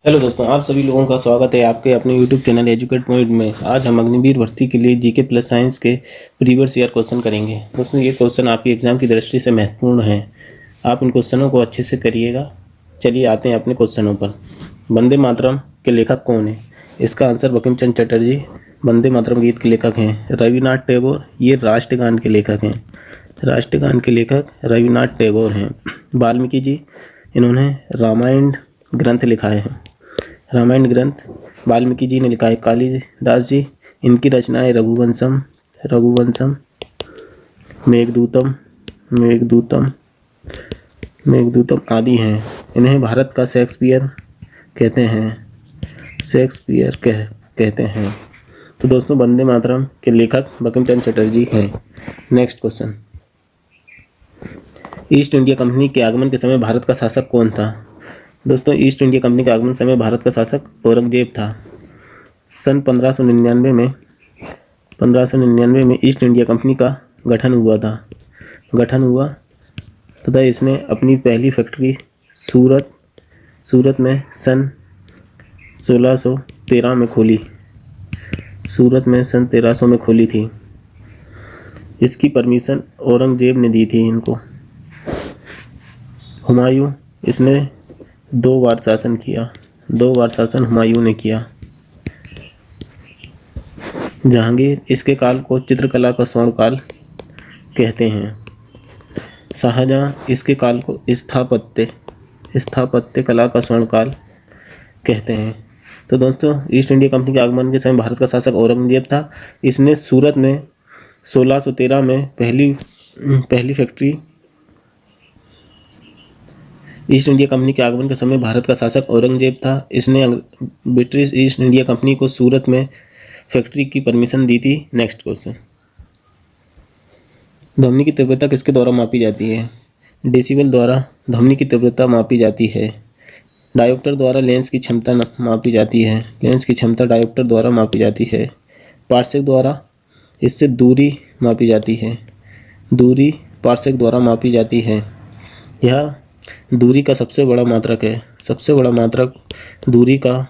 Hello दोस्तों, आप सभी लोगों का स्वागत है आपके अपने यूट्यूब चैनल एजुकेट पॉइंट में। आज हम अग्निवीर भर्ती के लिए जीके प्लस साइंस के प्रीवियस ईयर क्वेश्चन करेंगे। दोस्तों, ये क्वेश्चन आपकी एग्जाम की दृष्टि से महत्वपूर्ण है। आप इन क्वेश्चनों को अच्छे से करिएगा। चलिए आते हैं अपने क्वेश्चनों पर। वंदे मातरम के लेखक कौन है? इसका आंसर बंकिम चंद्र चटर्जी वंदे मातरम गीत के लेखक हैं। रविनाथ टैगोर ये राष्ट्रगान के लेखक हैं। राष्ट्रगान के लेखक रविनाथ टैगोर हैं। वाल्मीकि जी, इन्होंने रामायण ग्रंथ लिखा है। रामायण ग्रंथ वाल्मीकि जी ने लिखा है। कालिदास जी, इनकी रचनाएं रघुवंशम, मेघदूतम मेघदूतम मेघदूतम आदि हैं। इन्हें भारत का शेक्सपियर कहते हैं। तो दोस्तों, वंदे मातरम के लेखक बंकिम चंद्र चटर्जी हैं। Next question, east India company के आगमन के समय भारत का शासक कौन था? दोस्तों, ईस्ट इंडिया कंपनी के आगमन समय भारत का शासक औरंगजेब था। सन 1599 में ईस्ट इंडिया कंपनी का गठन हुआ तथा इसने अपनी पहली फैक्ट्री सूरत में सन 1613 में खोली थी। इसकी परमिशन औरंगजेब ने दी थी इनको। हुमायूं, इसने 2 बार शासन हुमायूं ने किया। जहांगीर, इसके काल को चित्रकला का स्वर्ण काल कहते हैं। शाहजहां, इसके काल को स्थापत्य कला का स्वर्ण काल कहते हैं। तो दोस्तों, ईस्ट इंडिया कंपनी के आगमन के समय भारत का शासक औरंगजेब था। इसने सूरत में 1613 में पहली फैक्ट्री ईस्ट इंडिया कंपनी के आगमन के समय भारत का शासक औरंगजेब था। इसने ब्रिटिश ईस्ट इंडिया कंपनी को सूरत में फैक्ट्री की परमिशन दी थी। नेक्स्ट क्वेश्चन, ध्वनि की तीव्रता किसके द्वारा मापी जाती है? डेसिबल द्वारा ध्वनि की तीव्रता मापी जाती है। डायोप्टर द्वारा लेंस की क्षमता मापी जाती है। लेंस की क्षमता डायोप्टर द्वारा मापी जाती है। पार्सेक द्वारा इससे दूरी मापी जाती है। दूरी पार्सेक द्वारा मापी जाती है। यह दूरी का सबसे बड़ा मात्रक है। सबसे बड़ा मात्रक दूरी का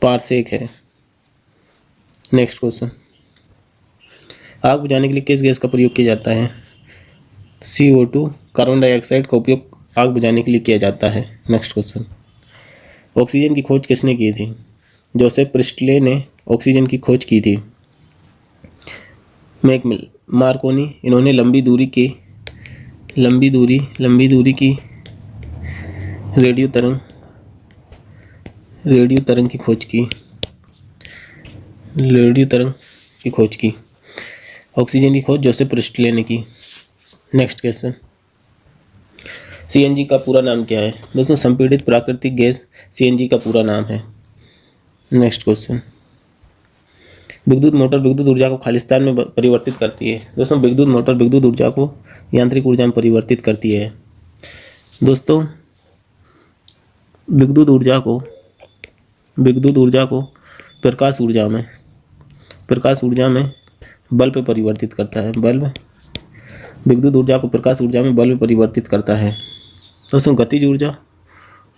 पार्सेक है। नेक्स्ट क्वेश्चन, आग बुझाने के लिए किस गैस का प्रयोग किया जाता है? CO2 कार्बन डाइऑक्साइड का उपयोग आग बुझाने के लिए किया जाता है। नेक्स्ट क्वेश्चन, ऑक्सीजन की खोज किसने की थी? जोसेफ प्रिस्टले ने ऑक्सीजन की खोज की थी। मार्कोनी, इन्होंने लंबी दूरी की रेडियो तरंग की खोज की। ऑक्सीजन की खोज जोसेफ प्रिस्टले ने की। नेक्स्ट क्वेश्चन, CNG का पूरा नाम क्या है? दोस्तों, संपीड़ित प्राकृतिक गैस CNG का पूरा नाम है। नेक्स्ट क्वेश्चन, विद्युत मोटर विद्युत ऊर्जा को खालिस्तान में परिवर्तित करती है। दोस्तों, विद्युत मोटर विद्युत ऊर्जा को यांत्रिक ऊर्जा में परिवर्तित करती है। दोस्तों, विद्युत ऊर्जा को प्रकाश ऊर्जा में बल्ब में परिवर्तित करता है। विद्युत ऊर्जा को प्रकाश ऊर्जा में बल्ब में परिवर्तित करता है। दोस्तों, गतिज ऊर्जा,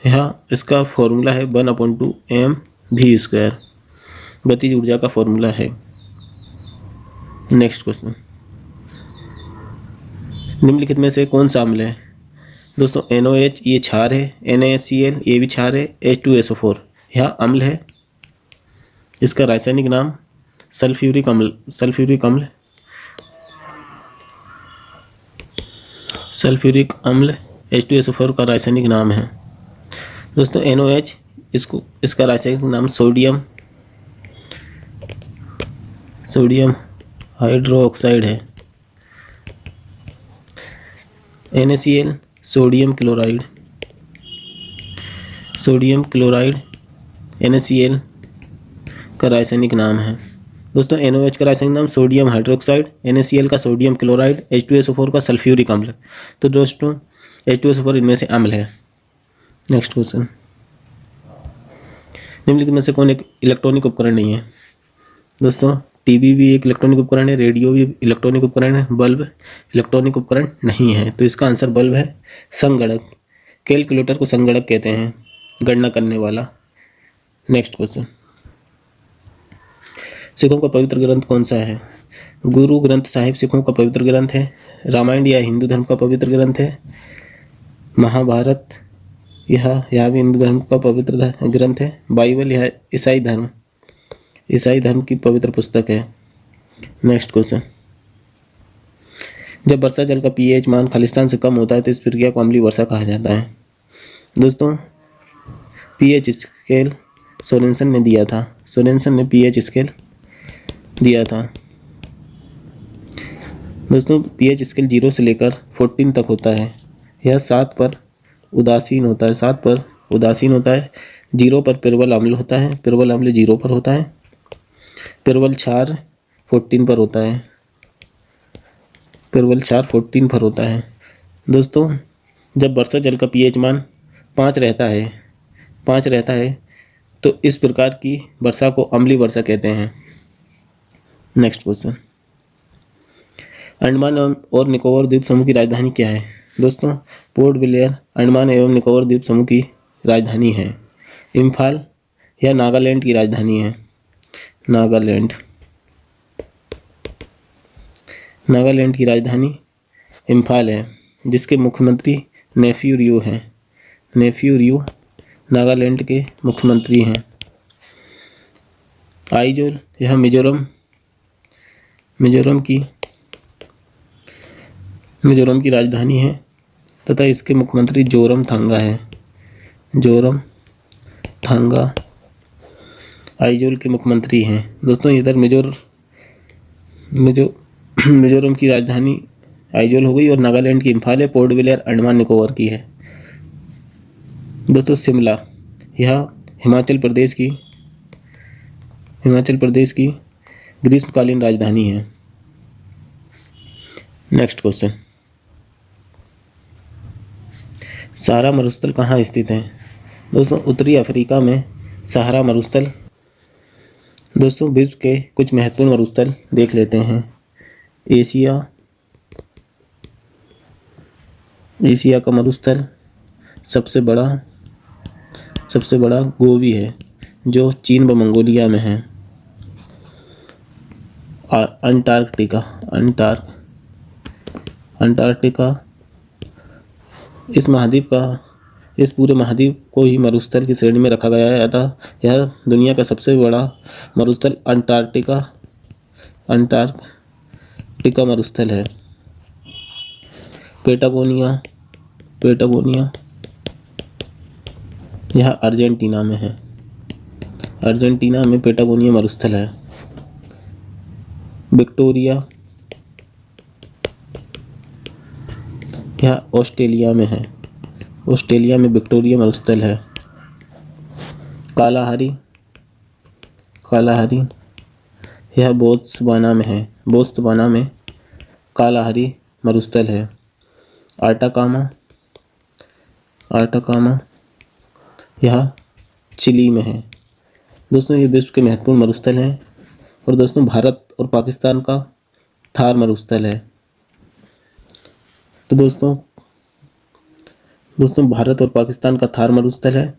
यहाँ इसका फॉर्मूला है 1/2 mv²। गतिज ऊर्जा का फॉर्मूला है। नेक्स्ट क्वेश्चन, निम्नलिखित में से कौन सा अम्ल है? दोस्तों, NOH ये क्षार है। NaCl ये भी क्षार है। H2SO4 यह अम्ल है। इसका रासायनिक नाम सल्फ्यूरिक अम्ल H2SO4 का रासायनिक नाम है। दोस्तों, NOH इसका रासायनिक नाम सोडियम हाइड्रोक्साइड है। NaCl सोडियम क्लोराइड NaCl का रासायनिक नाम है। दोस्तों, NOH का रासायनिक नाम सोडियम हाइड्रोक्साइड, NaCl का सोडियम क्लोराइड, H2SO4 का सल्फ्यूरिक अम्ल। तो दोस्तों, H2SO4 इनमें से अम्ल है। नेक्स्ट क्वेश्चन, निम्नलिखित में से कौन एक इलेक्ट्रॉनिक उपकरण नहीं है? दोस्तों, टीवी भी एक इलेक्ट्रॉनिक उपकरण है। रेडियो भी इलेक्ट्रॉनिक उपकरण है। बल्ब इलेक्ट्रॉनिक उपकरण नहीं है। तो इसका आंसर बल्ब है। संगणक, कैलकुलेटर को संगणक कहते हैं। गणना करने वाला। नेक्स्ट क्वेश्चन, सिखों का पवित्र ग्रंथ कौन सा है? गुरु ग्रंथ साहिब सिखों का पवित्र ग्रंथ है। रामायण या हिंदू धर्म का पवित्र ग्रंथ है। महाभारत यह भी हिंदू धर्म का पवित्र ग्रंथ है। बाइबल यह ईसाई धर्म की पवित्र पुस्तक है। नेक्स्ट क्वेश्चन, जब वर्षा जल का पीएच मान खालिस्तान से कम होता है तो इस प्रक्रिया को अम्लीय वर्षा कहा जाता है। दोस्तों, पीएच स्केल सोरेनसन ने दिया था। सोरेनसन ने पीएच स्केल दिया था। दोस्तों, पीएच स्केल 0 से लेकर 14 तक होता है। यह 7 पर उदासीन होता है। 0 पर प्रबल अम्ल होता है। प्रबल अम्ल 0 पर होता है। प्रबल क्षार 14 पर होता है। प्रबल क्षार 14 पर होता है। दोस्तों, जब वर्षा जल का पीएच मान 5 रहता है तो इस प्रकार की वर्षा को अम्लीय वर्षा कहते हैं। नेक्स्ट क्वेश्चन, अंडमान और निकोबार द्वीप समूह की राजधानी क्या है? दोस्तों, पोर्ट ब्लेयर अंडमान एवं निकोबार द्वीप समूह की राजधानी है। इम्फाल यह नागालैंड की राजधानी है। नागालैंड की राजधानी इम्फाल है, जिसके मुख्यमंत्री नेफ्यू रियो हैं। नेफ्यू रियो नागालैंड के मुख्यमंत्री हैं। आइजोल यह मिजोरम की राजधानी है तथा इसके मुख्यमंत्री जोरमथांगा है। जोरमथांगा आइजोल के मुख्यमंत्री हैं। दोस्तों, इधर मिजोरम की राजधानी आइजोल हो गई और नागालैंड की इम्फाल है। पोर्ट ब्लेयर अंडमान निकोबार की है। दोस्तों, शिमला यह हिमाचल प्रदेश की ग्रीष्मकालीन राजधानी है। नेक्स्ट क्वेश्चन, सहारा मरुस्थल कहाँ स्थित है? दोस्तों, उत्तरी अफ्रीका में सहारा मरुस्थल। दोस्तों, विश्व के कुछ महत्वपूर्ण मरुस्थल देख लेते हैं। एशिया का मरुस्थल सबसे बड़ा गोबी है, जो चीन व मंगोलिया में है। अंटार्कटिका इस पूरे महाद्वीप को ही मरुस्थल की श्रेणी में रखा गया है। अतः यह दुनिया का सबसे बड़ा मरुस्थल अंटार्कटिका मरुस्थल है। पेटागोनिया यह अर्जेंटीना में है। अर्जेंटीना में पेटागोनिया मरुस्थल है। विक्टोरिया यह ऑस्ट्रेलिया में है। ऑस्ट्रेलिया में विक्टोरिया मरुस्थल है। कालाहारी यह बोत्सवाना में है। बोत्सवाना में कालाहारी मरुस्थल है। आटाकामा यह चिली में है। दोस्तों, ये विश्व के महत्वपूर्ण मरुस्थल हैं। और दोस्तों, भारत और पाकिस्तान का थार मरुस्थल है। तो दोस्तों, भारत और पाकिस्तान का थार मरुस्थल है।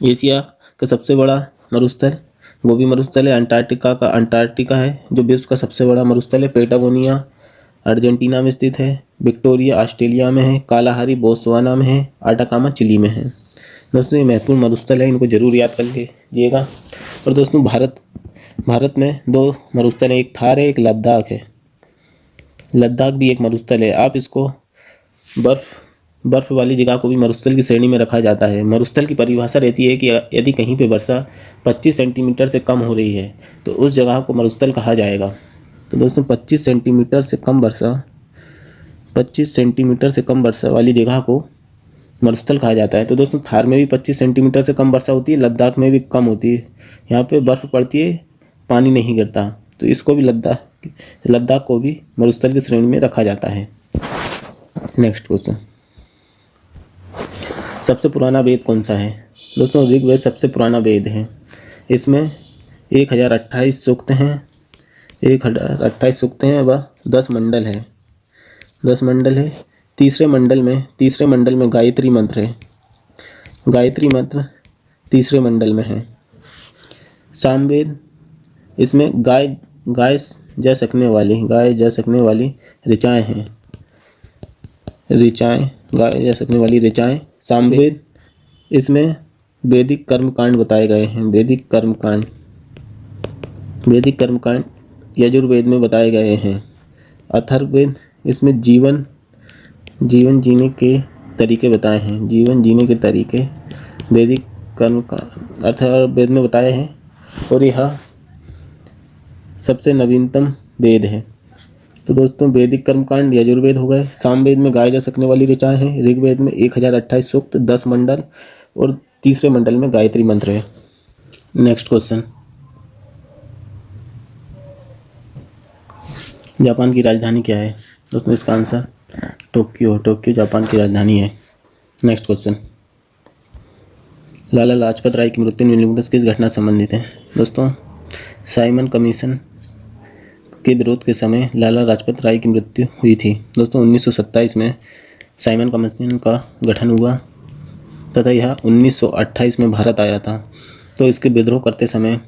एशिया का सबसे बड़ा मरुस्थल गोबी मरुस्थल है। अंटार्कटिका है, जो विश्व का सबसे बड़ा मरुस्थल है। पेटागोनिया अर्जेंटीना में स्थित है। विक्टोरिया ऑस्ट्रेलिया में है। कालाहारी बोत्सवाना में है। आटाकामा चिली में है। दोस्तों, ये महत्वपूर्ण मरुस्थल है, इनको जरूर याद कर लीजिएगा। और दोस्तों, भारत में 2 मरुस्थल हैं, एक थार है, एक लद्दाख है। लद्दाख भी एक मरुस्थल है। आप इसको बर्फ वाली जगह को भी मरुस्थल की श्रेणी में रखा जाता है। मरुस्थल की परिभाषा रहती है कि यदि कहीं पे वर्षा 25 सेंटीमीटर से कम हो रही है तो उस जगह को मरुस्थल कहा जाएगा। तो दोस्तों, 25 सेंटीमीटर से कम वर्षा वाली जगह को मरुस्थल कहा जाता है। तो दोस्तों, थार में भी 25 सेंटीमीटर से कम वर्षा होती है। लद्दाख में भी कम होती है। यहाँ पे बर्फ़ पड़ती है, पानी नहीं गिरता, तो इसको भी लद्दाख को भी मरुस्थल की श्रेणी में रखा जाता है। नेक्स्ट क्वेश्चन, सबसे पुराना वेद कौन सा है? दोस्तों, ऋग्वेद सबसे पुराना वेद है। इसमें 1028 सूक्त हैं। 1028 सूक्त हैं व 10 मंडल है। 10 मंडल है। तीसरे मंडल में गायत्री मंत्र है। गायत्री मंत्र तीसरे मंडल में है। सामवेद, इसमें गाय जा सकने वाली ऋचाएँ हैं। गाय जा सकने वाली ऋचाएँ। सामवेद, इसमें वैदिक कर्मकांड बताए गए हैं। वैदिक कर्मकांड यजुर्वेद में बताए गए हैं। अथर्ववेद, इसमें जीवन जीने के तरीके बताए हैं। जीवन जीने के तरीके वैदिक कर्म का अथर्ववेद में बताए हैं और यह सबसे नवीनतम वेद है। तो दोस्तों, वैदिक कर्मकांड यजुर्वेद हो गए। सामवेद में गाए जा सकने वाली ऋचाएँ हैं। ऋग्वेद में 1028 सूक्त, 10 मंडल और तीसरे मंडल में गायत्री मंत्र है। नेक्स्ट क्वेश्चन, जापान की राजधानी क्या है? दोस्तों, इसका आंसर टोक्यो जापान की राजधानी है। नेक्स्ट क्वेश्चन, लाला लाजपत राय की मृत्यु निम्नलिखित किस घटना से संबंधित है? दोस्तों, साइमन कमीशन के विरोध के समय लाला लाजपत राय की मृत्यु हुई थी। दोस्तों, 1927 में साइमन कमीशन का गठन हुआ तथा यह 1928 में भारत आया था। तो इसके विद्रोह करते समय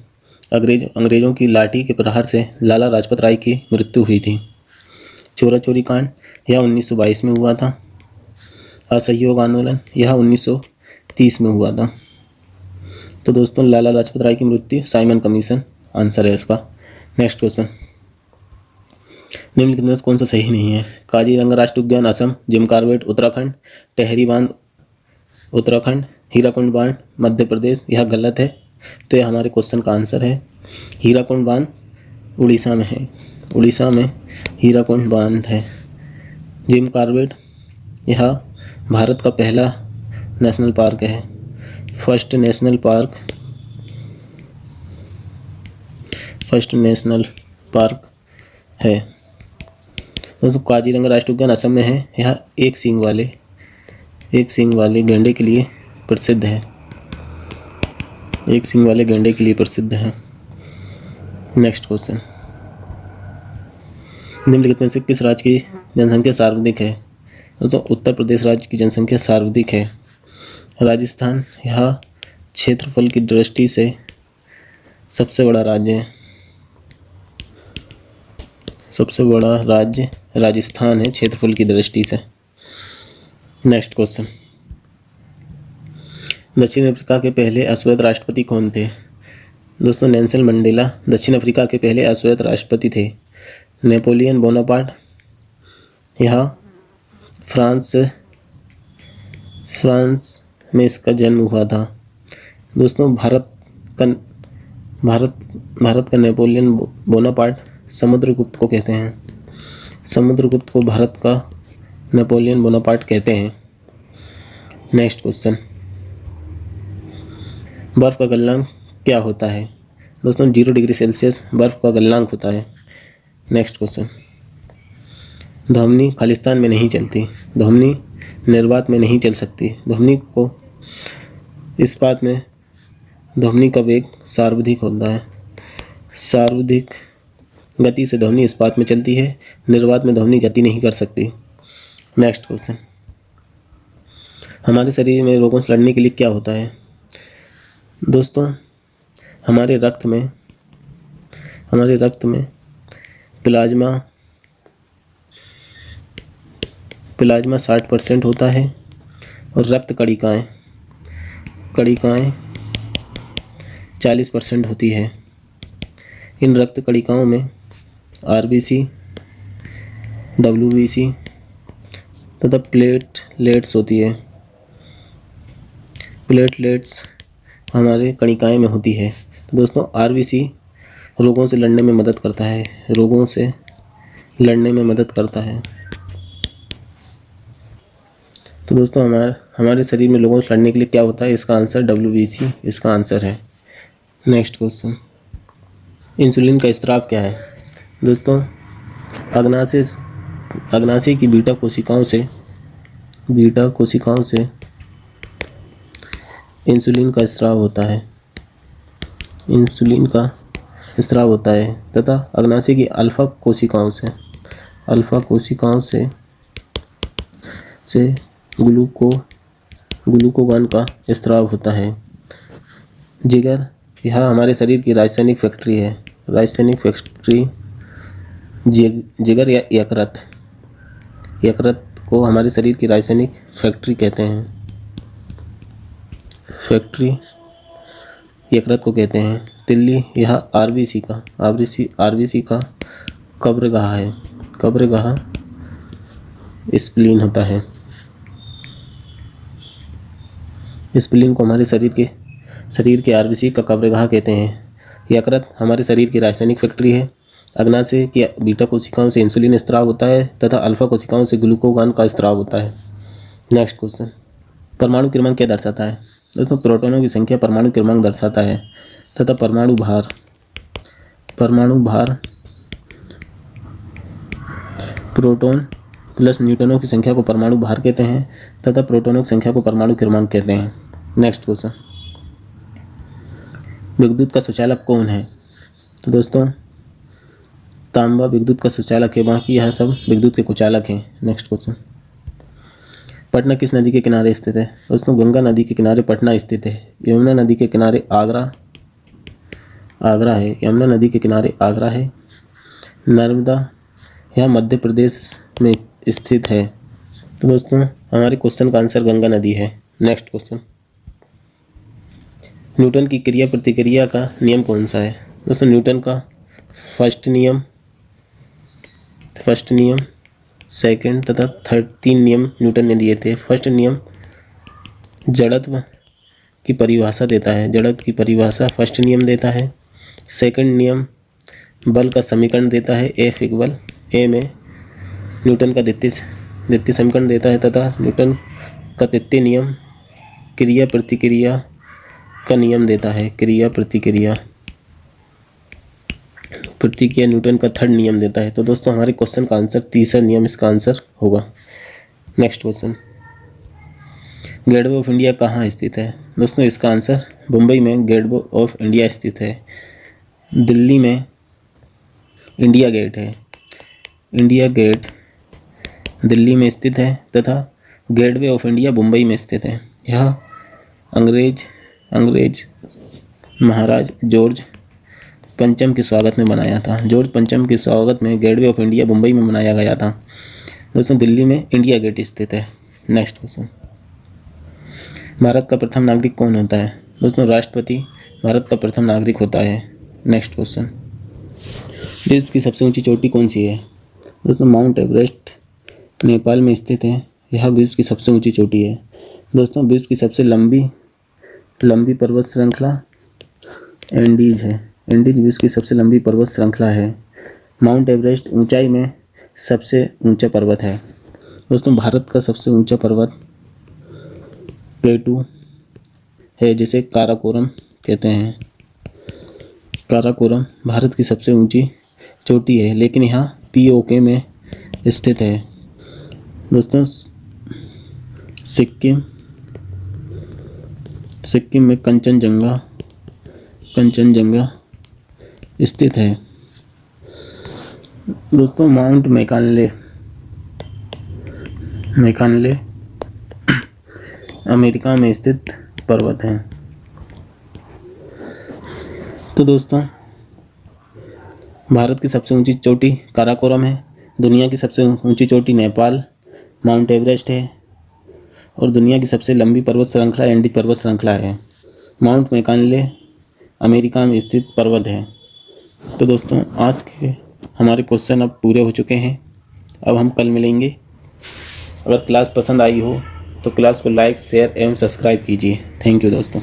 अंग्रेजों की लाठी के प्रहार से लाला लाजपत राय की मृत्यु हुई थी। चोरा चोरी कांड, यह 1922 में हुआ था। असहयोग आंदोलन, यह 1930 में हुआ था। तो दोस्तों, लाला लाजपत राय की मृत्यु साइमन कमीशन आंसर है इसका। नेक्स्ट क्वेश्चन, निम्नलिखित में कौन सा सही नहीं है? काजीरंगा राष्ट्रीय उद्यान असम, जिम कॉर्बेट उत्तराखंड, टेहरी बांध उत्तराखंड, हीराकुंड बांध मध्य प्रदेश, यह गलत है। तो यह हमारे क्वेश्चन का आंसर है। हीराकुंड बांध उड़ीसा में है। उड़ीसा में हीराकुंड बांध है। जिम कॉर्बेट, यह भारत का पहला नेशनल पार्क है। फर्स्ट नेशनल पार्क है। दोस्तों, काजीरंगा राष्ट्रीय उद्यान असम में है। यह एक सींग वाले गैंडे के लिए प्रसिद्ध है। नेक्स्ट क्वेश्चन, निम्नलिखित में से किस राज्य की जनसंख्या सर्वाधिक है? दोस्तों, उत्तर प्रदेश राज्य की जनसंख्या सर्वाधिक है। राजस्थान, यह क्षेत्रफल की दृष्टि से सबसे बड़ा राज्य है। सबसे बड़ा राज्य राजस्थान है क्षेत्रफल की दृष्टि से। नेक्स्ट क्वेश्चन, दक्षिण अफ्रीका के पहले अश्वेत राष्ट्रपति कौन थे? दोस्तों, नेल्सन मंडेला दक्षिण अफ्रीका के पहले अश्वेत राष्ट्रपति थे। नेपोलियन बोनापार्ट, यह फ्रांस में इसका जन्म हुआ था। दोस्तों, भारत का नेपोलियन बोनापार्ट समुद्रगुप्त को कहते हैं। समुद्रगुप्त को भारत का नेपोलियन बोनापार्ट कहते हैं। नेक्स्ट क्वेश्चन, बर्फ का गलनांक क्या होता है? दोस्तों, 0 डिग्री सेल्सियस बर्फ का गलनांक होता है। नेक्स्ट क्वेश्चन, ध्वनि खालिस्तान में नहीं चलती। ध्वनि निर्वात में नहीं चल सकती। ध्वनि का वेग सर्वाधिक होता है। सर्वाधिक गति से ध्वनि इस्पात में चलती है। निर्वात में ध्वनि गति नहीं कर सकती। नेक्स्ट क्वेश्चन, हमारे शरीर में रोगों से लड़ने के लिए क्या होता है? दोस्तों, हमारे रक्त में प्लाज्मा 60% होता है और रक्त कणिकाएं 40% होती है। इन रक्त कणिकाओं में आरबीसी, डब्ल्यूबीसी तथा प्लेटलेट्स होती है। प्लेटलेट्स हमारे कणिकाएं में होती है। तो दोस्तों, आरबीसी रोगों से लड़ने में मदद करता है। तो दोस्तों, हमारे शरीर में लोगों से लड़ने के लिए क्या होता है? इसका आंसर WBC इसका आंसर है। नेक्स्ट क्वेश्चन, इंसुलिन का स्राव क्या है? दोस्तों, अग्नाशय की बीटा कोशिकाओं से इंसुलिन का स्राव होता है तथा अग्नाशय की अल्फा कोशिकाओं से ग्लूकोगॉन का स्राव होता है। जिगर, यह हमारे शरीर की रासायनिक फैक्ट्री है। रासायनिक फैक्ट्री जिगर या यकृत, यकृत को हमारे शरीर की रासायनिक फैक्ट्री कहते हैं। फैक्ट्री यकृत को कहते हैं। तिल्ली, यह आरबीसी का कब्रगाह है। कब्रगाह स्प्लीन होता है। स्प्लीन को हमारे शरीर के आरबीसी का कब्रगाह कहते हैं। यकृत हमारे शरीर की रासायनिक फैक्ट्री है। अग्नाशय की बीटा कोशिकाओं से इंसुलिन स्राव होता है तथा अल्फा कोशिकाओं से ग्लूकोगॉन का स्राव होता है। नेक्स्ट क्वेश्चन, परमाणु क्रमांक क्या दर्शाता है? दोस्तों, प्रोटॉनों की संख्या परमाणु क्रमांक दर्शाता है तथा परमाणु भार प्रोटॉन प्लस न्यूट्रॉनों की संख्या को परमाणु भार कहते हैं तथा प्रोटॉनों की संख्या को परमाणु क्रमांक कहते हैं। नेक्स्ट क्वेश्चन, विद्युत का सुचालक कौन है? तो दोस्तों, तांबा विद्युत का सुचालक है, बाकी यह सब विद्युत के कुचालक हैं। नेक्स्ट क्वेश्चन, पटना किस नदी के किनारे स्थित है? दोस्तों, गंगा नदी के किनारे पटना स्थित है। यमुना नदी के किनारे आगरा है। यमुना नदी के किनारे आगरा है। नर्मदा, यह मध्य प्रदेश में स्थित है। तो दोस्तों, हमारे क्वेश्चन का आंसर गंगा नदी है। नेक्स्ट क्वेश्चन, न्यूटन की क्रिया प्रतिक्रिया का नियम कौन सा है? दोस्तों, न्यूटन का फर्स्ट नियम सेकंड तथा थर्ड 3 नियम न्यूटन ने दिए थे। फर्स्ट नियम जड़त्व की परिभाषा देता है। जड़त्व की परिभाषा फर्स्ट नियम देता है। सेकंड नियम बल का समीकरण देता है, F इक्वल A में न्यूटन का द्वितीय समीकरण देता है तथा न्यूटन का तृतीय नियम क्रिया प्रतिक्रिया का नियम देता है। क्रिया प्रतिक्रिया न्यूटन का थर्ड नियम देता है। तो दोस्तों, हमारे क्वेश्चन का आंसर तीसरा नियम इसका आंसर होगा। Next question, gateway of India कहाँ स्थित है? दोस्तों, इसका आंसर मुंबई में गेटवे ऑफ इंडिया स्थित है। दिल्ली में इंडिया गेट है। इंडिया गेट दिल्ली में स्थित है तथा गेटवे ऑफ इंडिया मुंबई में स्थित है। यह अंग्रेज महाराज जॉर्ज पंचम के स्वागत में बनाया था। जॉर्ज पंचम के स्वागत में गेटवे ऑफ इंडिया मुंबई में बनाया गया था। दोस्तों, दिल्ली में इंडिया गेट स्थित है। नेक्स्ट क्वेश्चन, भारत का प्रथम नागरिक कौन होता है? दोस्तों, राष्ट्रपति भारत का प्रथम नागरिक होता है। नेक्स्ट क्वेश्चन, विश्व की सबसे ऊंची चोटी कौन सी है? दोस्तों, माउंट एवरेस्ट नेपाल में स्थित है। यह विश्व की सबसे ऊंची चोटी है। दोस्तों, विश्व की सबसे लंबी पर्वत श्रृंखला एंडीज है। एंडीज विश्व की सबसे लंबी पर्वत श्रृंखला है। माउंट एवरेस्ट ऊंचाई में सबसे ऊंचा पर्वत है। दोस्तों, भारत का सबसे ऊंचा पर्वत K2 है, जिसे काराकोरम कहते हैं। काराकोरम भारत की सबसे ऊंची चोटी है, लेकिन यहाँ POK में स्थित है। दोस्तों, सिक्किम में कंचनजंगा स्थित है। दोस्तों, माउंट मैकानले अमेरिका में स्थित पर्वत है। तो दोस्तों, भारत की सबसे ऊंची चोटी काराकोरम है। दुनिया की सबसे ऊंची चोटी नेपाल माउंट एवरेस्ट है और दुनिया की सबसे लंबी पर्वत श्रृंखला एंडीज पर्वत श्रृंखला है। माउंट मैकानले अमेरिका में स्थित पर्वत है। तो दोस्तों, आज के हमारे क्वेश्चन अब पूरे हो चुके हैं। अब हम कल मिलेंगे। अगर क्लास पसंद आई हो तो क्लास को लाइक, शेयर एवं सब्सक्राइब कीजिए। थैंक यू दोस्तों।